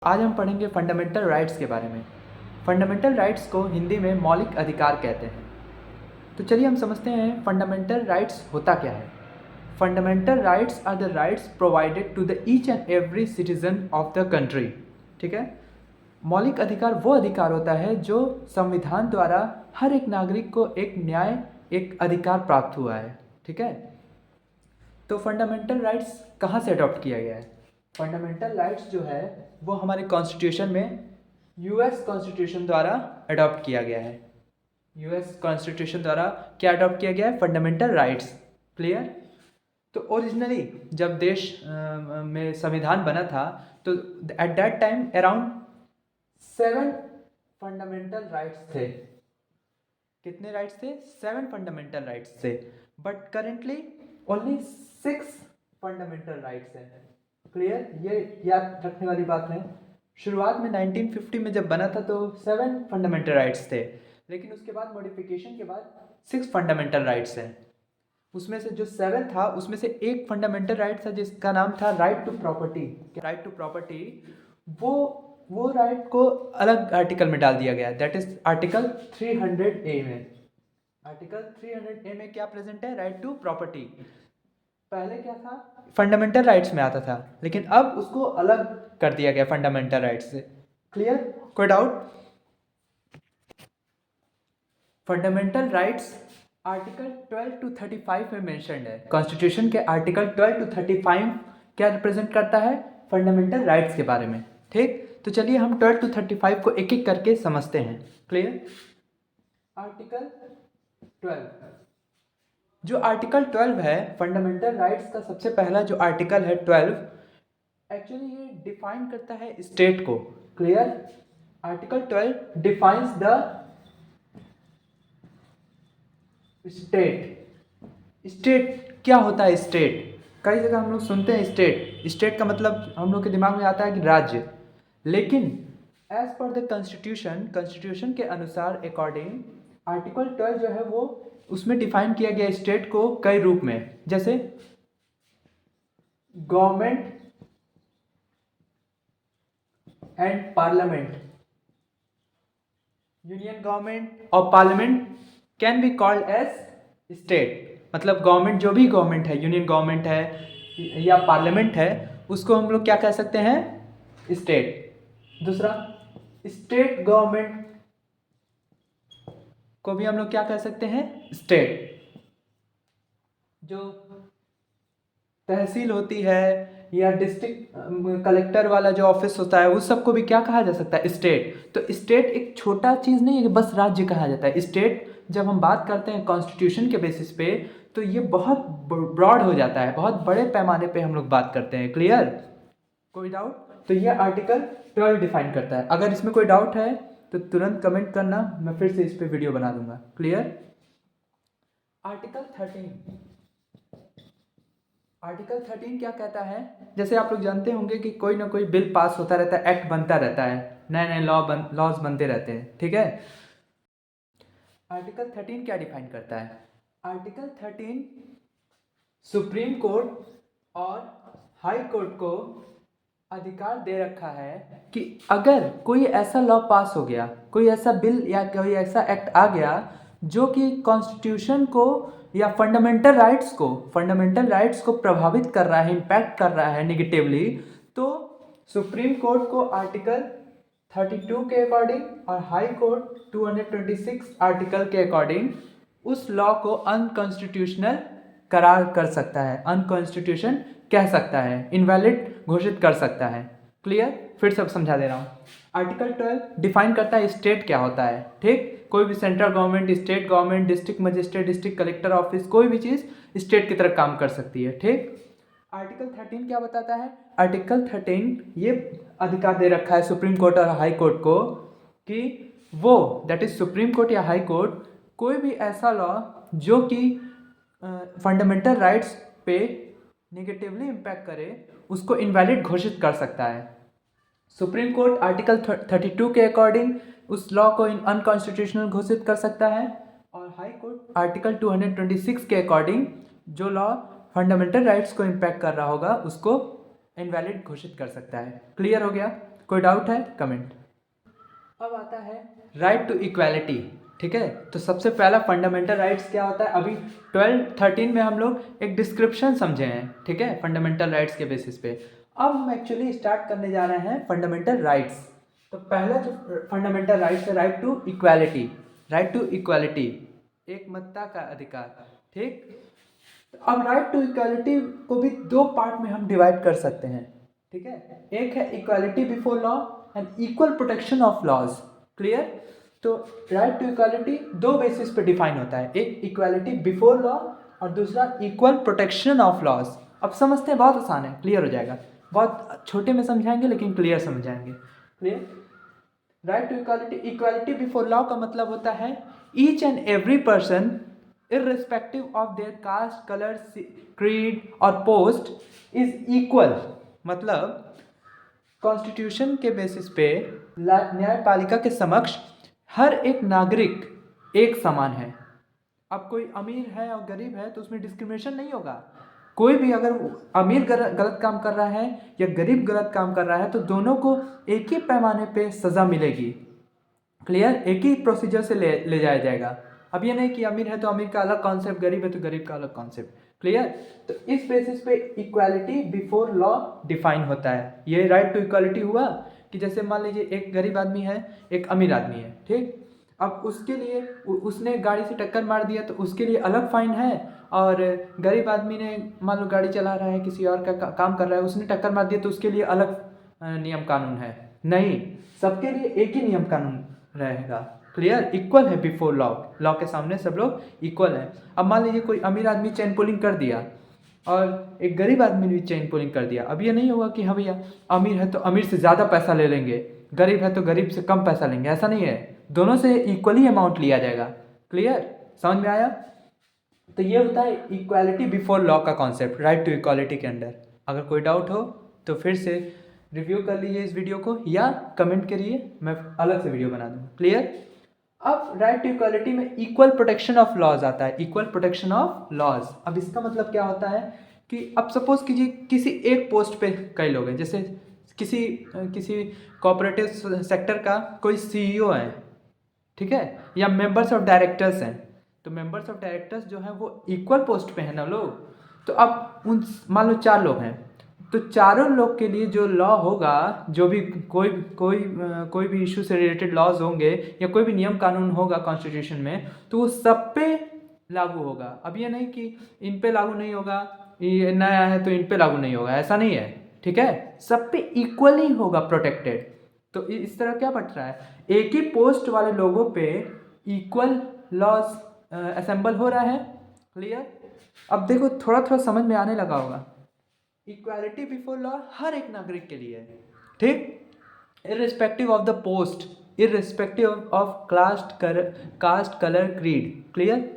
आज हम पढ़ेंगे फंडामेंटल राइट्स के बारे में। फंडामेंटल राइट्स को हिंदी में मौलिक अधिकार कहते हैं। तो चलिए हम समझते हैं फंडामेंटल राइट्स होता क्या है। Fundamental rights are the rights provided to the each and every citizen of the country. ठीक है। मौलिक अधिकार वो अधिकार होता है जो संविधान द्वारा हर एक नागरिक को एक न्याय, एक अधिकार प्राप्त हुआ है। ठीक है। तो फंडामेंटल राइट्स कहाँ से अडॉप्ट किया गया है? फंडामेंटल राइट्स जो है वो हमारे कॉन्स्टिट्यूशन में यूएस कॉन्स्टिट्यूशन द्वारा अडॉप्ट किया गया है। यूएस कॉन्स्टिट्यूशन द्वारा क्या अडॉप्ट किया गया है? Fundamental rights. क्लियर? तो ओरिजिनली जब देश में संविधान बना था तो at that time around 7 fundamental rights थे। कितने राइट्स थे? 7 फंडामेंटल राइट्स थे। But currently only 6 fundamental rights हैं। क्लियर? ये याद रखने वाली बात है। शुरुआत में 1950 में जब बना था तो 7 फंडामेंटल राइट्स थे, लेकिन उसके बाद मॉडिफिकेशन के बाद 6 फंडामेंटल राइट्स हैं। उसमें से जो 7 था उसमें से एक फंडामेंटल राइट था जिसका नाम था right to property. Right to property वो राइट को अलग आर्टिकल में डाल दिया गया, दैट इज आर्टिकल 300A में। आर्टिकल 300A में क्या प्रेजेंट है? Right to property. पहले क्या था? फंडामेंटल राइट्स में आता था, लेकिन अब उसको अलग कर दिया गया फंडामेंटल राइट्स से। क्लियर? कोई doubt? Fundamental rights article 12 to 35 में मेंशन्ड है। कॉन्स्टिट्यूशन के आर्टिकल 12 टू 35 क्या रिप्रेजेंट करता है? फंडामेंटल राइट्स के बारे में। ठीक, तो चलिए हम 12 टू 35 को एक एक करके समझते हैं। क्लियर? आर्टिकल 12, जो आर्टिकल 12 है फंडामेंटल राइट्स का सबसे पहला जो आर्टिकल है 12, एक्चुअली ये डिफाइन करता है स्टेट को। Clear? Article 12 defines the state. State क्या होता है? स्टेट कई जगह हम लोग सुनते हैं स्टेट। स्टेट का मतलब हम लोग के दिमाग में आता है कि राज्य, लेकिन एज पर द कॉन्स्टिट्यूशन के अनुसार अकॉर्डिंग आर्टिकल 12 जो है वो उसमें डिफाइन किया गया स्टेट को कई रूप में, जैसे government and parliament. Union government और parliament can be called as state. मतलब गवर्नमेंट, जो भी गवर्नमेंट है, यूनियन गवर्नमेंट है या पार्लियामेंट है, उसको हम लोग क्या कह सकते हैं? स्टेट। दूसरा, स्टेट गवर्नमेंट को भी हम लोग क्या कह सकते हैं? स्टेट। जो तहसील होती है या डिस्ट्रिक्ट कलेक्टर वाला जो ऑफिस होता है उस सबको भी क्या कहा जा सकता है? स्टेट। तो स्टेट एक छोटा चीज़ नहीं है कि बस राज्य कहा जाता है। स्टेट जब हम बात करते हैं कॉन्स्टिट्यूशन के बेसिस पे तो ये बहुत ब्रॉड हो जाता है, बहुत बड़े पैमाने पे हम लोग बात करते हैं। क्लियर? कोई डाउट? तो ये आर्टिकल 12 डिफाइन करता है। अगर इसमें कोई डाउट है तो तुरंत कमेंट करना, मैं फिर से इस पर वीडियो बना दूंगा। क्लियर? आर्टिकल 13। आर्टिकल 13 क्या कहता है? जैसे आप लोग जानते होंगे कि कोई ना कोई बिल पास होता रहता है, एक्ट बनता रहता है, नए नए लॉज बनते रहते हैं। ठीक है। आर्टिकल 13 क्या डिफाइन करता है? आर्टिकल 13 सुप्रीम कोर्ट और हाई कोर्ट को अधिकार दे रखा है कि अगर कोई ऐसा लॉ पास हो गया, कोई ऐसा बिल या कोई ऐसा एक्ट आ गया जो कि कॉन्स्टिट्यूशन को या फंडामेंटल राइट्स को प्रभावित कर रहा है, इम्पैक्ट कर रहा है निगेटिवली, तो सुप्रीम कोर्ट को आर्टिकल 32 के अकॉर्डिंग और हाई कोर्ट 226 आर्टिकल के अकॉर्डिंग उस लॉ को अनकॉन्स्टिट्यूशनल करार कर सकता है, अनकॉन्स्टिट्यूशन कह सकता है, इनवैलिड घोषित कर सकता है। क्लियर? फिर सब समझा दे रहा हूँ। आर्टिकल 12 डिफाइन करता है स्टेट क्या होता है। ठीक, कोई भी central government, state government, district magistrate, district collector office, कोई भी चीज़ स्टेट की तरह काम कर सकती है। ठीक। आर्टिकल 13 क्या बताता है? आर्टिकल 13 ये अधिकार दे रखा है सुप्रीम कोर्ट और हाई कोर्ट को कि वो, दैट इज सुप्रीम कोर्ट या हाई कोर्ट, कोई भी ऐसा लॉ जो कि फंडामेंटल राइट्स पे नेगेटिवली इम्पैक्ट करे उसको इनवैलिड घोषित कर सकता है। सुप्रीम कोर्ट आर्टिकल 32 के अकॉर्डिंग उस लॉ को अनकॉन्स्टिट्यूशनल घोषित कर सकता है और हाई कोर्ट आर्टिकल 226 के अकॉर्डिंग जो लॉ फंडामेंटल राइट्स को इम्पैक्ट कर रहा होगा उसको इनवैलिड घोषित कर सकता है। क्लियर हो गया? कोई डाउट है कमेंट। अब आता है राइट टू इक्वालिटी, ठीक है। तो सबसे पहला फंडामेंटल राइट्स क्या होता है, अभी 12-13 में हम लोग एक डिस्क्रिप्शन समझे हैं, ठीक है, फंडामेंटल राइट्स के बेसिस पे। अब हम एक्चुअली स्टार्ट करने जा रहे हैं फंडामेंटल राइट्स। तो पहला जो फंडामेंटल राइट्स है right to equality, right to equality, एक मतता का अधिकार, ठीक। अब राइट टू इक्वालिटी को भी दो पार्ट में हम डिवाइड कर सकते हैं, ठीक है। एक है equality before law and equal protection of laws, clear. तो राइट टू इक्वालिटी दो बेसिस पे डिफाइन होता है, एक इक्वालिटी बिफोर लॉ और दूसरा इक्वल प्रोटेक्शन ऑफ लॉज। अब समझते हैं, बहुत आसान है, क्लियर हो जाएगा। बहुत छोटे में समझाएंगे लेकिन क्लियर समझाएंगे, clear. Right to equality, equality before law का मतलब होता है each and every person irrespective of their caste, color, creed और post is equal। मतलब कॉन्स्टिट्यूशन के बेसिस पे न्यायपालिका के समक्ष हर एक नागरिक एक समान है। अब कोई अमीर है और गरीब है तो उसमें डिस्क्रिमिनेशन नहीं होगा। कोई भी अगर अमीर गलत काम कर रहा है या गरीब गलत काम कर रहा है तो दोनों को एक ही पैमाने पे सज़ा मिलेगी, क्लियर। एक ही प्रोसीजर से ले जाया जाएगा। अब ये नहीं कि अमीर है तो अमीर का अलग कॉन्सेप्ट, गरीब है तो गरीब का अलग कॉन्सेप्ट, क्लियर। तो इस बेसिस पे इक्वालिटी बिफोर लॉ डिफाइन होता है। ये राइट टू इक्वालिटी हुआ कि जैसे मान लीजिए एक गरीब आदमी है, एक अमीर आदमी है, ठीक। अब उसके लिए उसने गाड़ी से टक्कर मार दिया तो उसके लिए अलग फाइन है, और गरीब आदमी ने मान लो गाड़ी चला रहा है, किसी और का काम कर रहा है, उसने टक्कर मार दिया तो उसके लिए अलग नियम कानून है। नहीं, सबके लिए एक ही नियम कानून रहेगा, क्लियर। इक्वल है बिफोर लॉ, लॉ के सामने सब लोग इक्वल हैं। अब मान लीजिए कोई अमीर आदमी चेन पुलिंग कर दिया और एक गरीब आदमी ने भी चेन पुलिंग कर दिया। अब ये नहीं होगा कि हाँ भैया अमीर है तो अमीर से ज़्यादा पैसा ले लेंगे, गरीब है तो गरीब से कम पैसा लेंगे, ऐसा नहीं है। दोनों से इक्वली अमाउंट लिया जाएगा, क्लियर, समझ में आया। तो ये होता है इक्वालिटी बिफोर लॉ का कॉन्सेप्ट राइट टू इक्वालिटी के अंदर। अगर कोई डाउट हो तो फिर से रिव्यू कर लीजिए इस वीडियो को या कमेंट करिए, मैं अलग से वीडियो बना दूँ, क्लियर। अब राइट टू इक्वालिटी में इक्वल प्रोटेक्शन ऑफ लॉज आता है, इक्वल प्रोटेक्शन ऑफ लॉज। अब इसका मतलब क्या होता है कि अब सपोज कीजिए किसी एक पोस्ट पे कई लोग हैं, जैसे किसी किसी कोऑपरेटिव सेक्टर का कोई सीईओ है, ठीक है, या मेंबर्स ऑफ डायरेक्टर्स हैं। तो मेंबर्स ऑफ डायरेक्टर्स जो हैं वो इक्वल पोस्ट पे हैं ना लोग। तो अब उन मान लो 4 लोग हैं, तो चारों लोग के लिए जो लॉ होगा, जो भी कोई भी इशू से रिलेटेड लॉज होंगे या कोई भी नियम कानून होगा कॉन्स्टिट्यूशन में, तो वो सब पे लागू होगा। अब ये नहीं कि इन पे लागू नहीं होगा, ये नया है तो इन पे लागू नहीं होगा, ऐसा नहीं है, ठीक है। सब पे इक्वली होगा प्रोटेक्टेड। तो इस तरह क्या बट रहा है, एक ही पोस्ट वाले लोगों पे इक्वल लॉज असेंबल हो रहा है, क्लियर। अब देखो थोड़ा थोड़ा समझ में आने लगा होगा। इक्वालिटी बिफोर लॉ हर एक नागरिक के लिए है, ठीक, irrespective of the post, irrespective of cast colour creed, clear.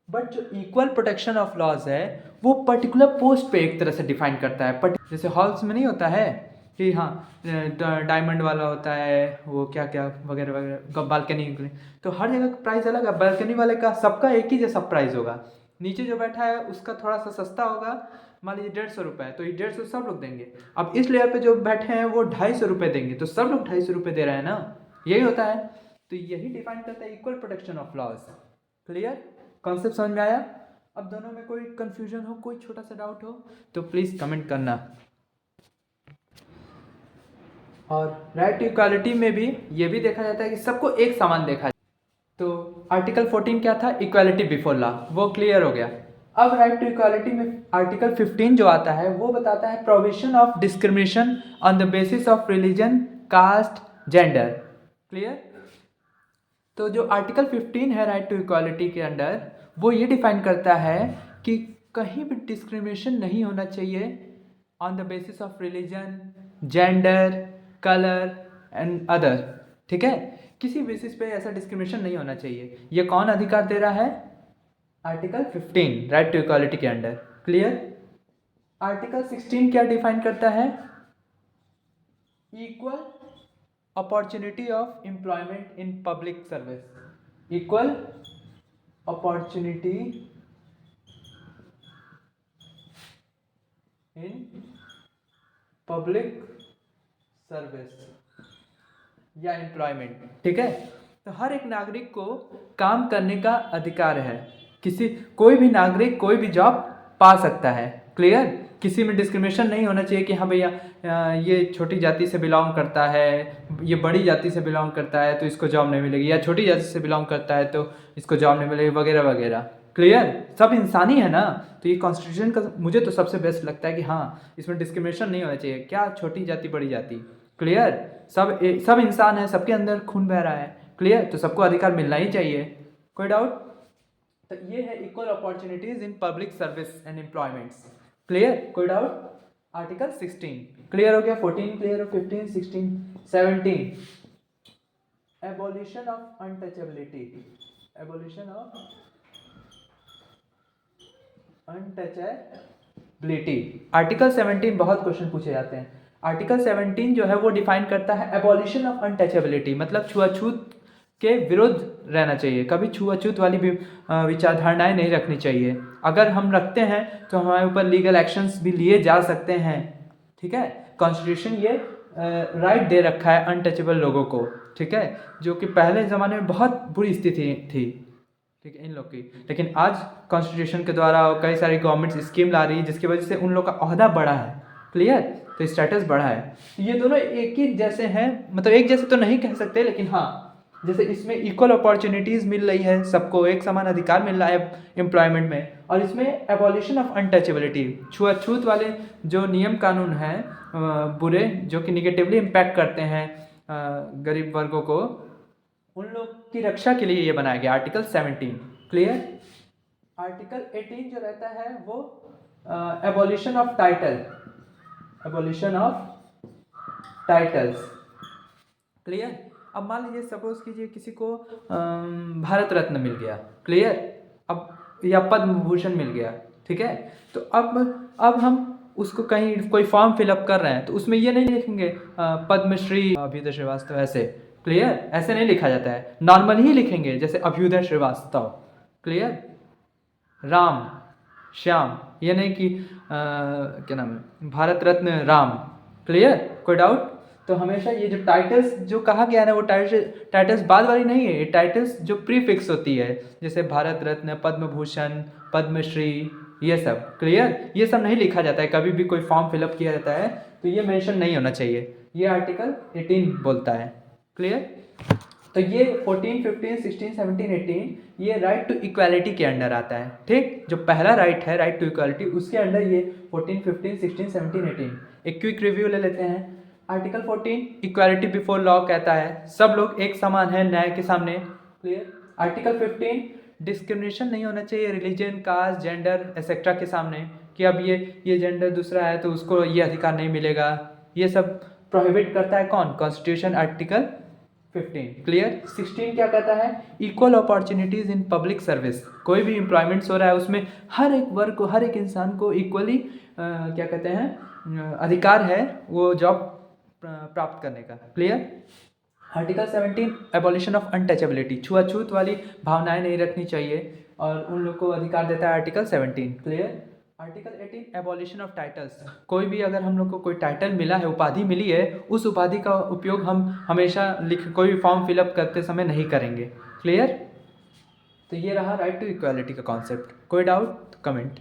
But जो इक्वल प्रोटेक्शन ऑफ लॉज है वो पर्टिकुलर पोस्ट पे एक तरह से डिफाइन करता है। जैसे हॉल्स में नहीं होता है कि हाँ डायमंड वाला होता है, वो क्या क्या वगैरह वगैरह, बालकनी, तो हर जगह का प्राइस अलग है। बालकनी वाले का सबका एक ही जैसा प्राइस होगा, नीचे जो बैठा है उसका थोड़ा सा सस्ता होगा, मान लीजिए 150 रुपये, तो ये 150 सब लोग देंगे। अब इस लेयर पे जो बैठे हैं वो 250 रुपये देंगे, तो सब लोग 250 रुपये दे रहे हैं ना, यही होता है। तो यही डिफाइन करता है equal protection of laws, clear, concept समझ में आया। अब दोनों में कोई कंफ्यूजन हो, कोई छोटा सा डाउट हो तो प्लीज़ कमेंट करना। और राइट टू इक्वालिटी में भी ये भी देखा जाता है कि सबको एक समान देखा जाए। तो आर्टिकल 14 क्या था, इक्वालिटी बिफोर लॉ, वो क्लियर हो गया। अब राइट टू इक्वालिटी में आर्टिकल 15 जो आता है वो बताता है provision of discrimination on the basis of religion, caste, gender, clear. तो जो आर्टिकल 15 है राइट टू इक्वालिटी के अंडर, वो ये डिफाइन करता है कि कहीं भी डिस्क्रिमिनेशन नहीं होना चाहिए on the basis of religion, gender, colour and other, ठीक है। किसी बेसिस पे ऐसा डिस्क्रिमिनेशन नहीं होना चाहिए। ये कौन अधिकार दे रहा है, आर्टिकल 15 राइट टू इक्वालिटी के अंडर, क्लियर। आर्टिकल 16 क्या डिफाइन करता है, equal opportunity of employment in public service, equal opportunity in public service, या एम्प्लॉयमेंट, ठीक है। तो हर एक नागरिक को काम करने का अधिकार है, कोई भी नागरिक कोई भी जॉब पा सकता है, क्लियर। किसी में डिस्क्रिमिनेशन नहीं होना चाहिए कि हाँ भैया ये छोटी जाति से बिलोंग करता है, ये बड़ी जाति से बिलोंग करता है तो इसको जॉब नहीं मिलेगी, या छोटी जाति से बिलोंग करता है तो इसको जॉब नहीं मिलेगी, वगैरह वगैरह, क्लियर। सब इंसानी है ना, तो ये कॉन्स्टिट्यूशन का मुझे तो सबसे बेस्ट लगता है कि हाँ इसमें डिस्क्रिमिनेशन नहीं होना चाहिए, क्या छोटी जाति बड़ी जाति, क्लियर। सब इंसान है, सबके अंदर खून बह रहा है, क्लियर। तो सबको अधिकार मिलना ही चाहिए, कोई डाउट। तो ये है equal opportunities in public service and employments, clear, कोई डाउट। आर्टिकल 16 क्लियर हो गया, 14 क्लियर हो, 15, 16, 17। Abolition of untouchability, abolition of untouchability. Article 17 बहुत क्वेश्चन पूछे जाते हैं। आर्टिकल 17 जो है वो डिफाइन करता है एबॉलिशन ऑफ अनटचेबिलिटी, मतलब छुआछूत के विरुद्ध रहना चाहिए, कभी छुआछूत वाली भी विचारधारणाएं नहीं रखनी चाहिए। अगर हम रखते हैं तो हमारे ऊपर लीगल एक्शंस भी लिए जा सकते हैं, ठीक है। कॉन्स्टिट्यूशन ये राइट दे रखा है अनटचेबल लोगों को, ठीक है, जो कि पहले ज़माने में बहुत बुरी स्थिति थी, ठीक है, इन लोग की। लेकिन आज कॉन्स्टिट्यूशन के द्वारा कई सारी गवर्नमेंट स्कीम ला रही है जिसकी वजह से उन लोग का ओहदा बढ़ा है, क्लियर, तो स्टेटस बढ़ा है। ये दोनों एक ही जैसे हैं, मतलब एक जैसे तो नहीं कह सकते, लेकिन हाँ जैसे इसमें इक्वल अपॉर्चुनिटीज़ मिल रही है, सबको एक समान अधिकार मिल रहा है एम्प्लॉयमेंट में, और इसमें एबॉलिशन ऑफ अनटचेबिलिटी, छुआछूत वाले जो नियम कानून हैं बुरे, जो कि निगेटिवली इम्पैक्ट करते हैं गरीब वर्गों को, उन लोग की रक्षा के लिए ये बनाया गया आर्टिकल 17, क्लियर। आर्टिकल 18 जो रहता है वो abolition of title, abolition of titles, clear. अब मान लीजिए सपोज कीजिए किसी को भारत रत्न मिल गया, क्लियर, अब या पद्म भूषण मिल गया, ठीक है। तो अब हम उसको कहीं कोई फॉर्म फिलअप कर रहे हैं तो उसमें ये नहीं लिखेंगे पद्मश्री अभ्युदय श्रीवास्तव, ऐसे, क्लियर, ऐसे नहीं लिखा जाता है, नॉर्मल ही लिखेंगे, जैसे अभ्युदय श्रीवास्तव, क्लियर, राम श्याम, ये नहीं कि क्या नाम है, भारत रत्न राम, क्लियर, कोई डाउट। तो हमेशा ये जो टाइटल्स जो कहा गया है ना, वो टाइटल्स बाद वाली नहीं है, ये टाइटल्स जो प्रीफिक्स होती है, जैसे भारत रत्न, पद्म भूषण, पद्मश्री, ये सब, क्लियर, ये सब नहीं लिखा जाता है, कभी भी कोई फॉर्म फिलअप किया जाता है तो ये मेंशन नहीं होना चाहिए, ये आर्टिकल 18 बोलता है, क्लियर। तो ये 14, 15, 16, 17, 18 ये राइट टू इक्वालिटी के अंडर आता है, ठीक। जो पहला राइट है राइट टू इक्वालिटी, उसके अंडर ये 14, 15, 16, 17, 18। एक क्विक रिव्यू ले लेते हैं। आर्टिकल 14 इक्वालिटी बिफोर लॉ कहता है सब लोग एक समान है न्याय के सामने, क्लियर। आर्टिकल 15 डिस्क्रिमिनेशन नहीं होना चाहिए रिलीजन, कास्ट, जेंडर एक्सेट्रा के सामने, कि अब ये जेंडर दूसरा है तो उसको ये अधिकार नहीं मिलेगा, ये सब प्रोहिबिट करता है कौन, कॉन्स्टिट्यूशन, आर्टिकल 15, क्लियर। 16 क्या कहता है, equal opportunities in public service, कोई भी एम्प्लॉयमेंट्स हो रहा है उसमें हर एक वर्ग को, हर एक इंसान को इक्वली क्या कहते हैं अधिकार है वो जॉब प्राप्त करने का, clear. Article 17 abolition of untouchability, छुआछूत वाली भावनाएं नहीं रखनी चाहिए और उन लोग को अधिकार देता है article 17, clear. Article 18 abolition of titles, कोई भी अगर हम लोग को कोई टाइटल मिला है, उपाधि मिली है, उस उपाधि का उपयोग हम हमेशा कोई भी फॉर्म फिलअप करते समय नहीं करेंगे, क्लियर। तो ये रहा राइट टू इक्वालिटी का कॉन्सेप्ट, कोई डाउट कमेंट।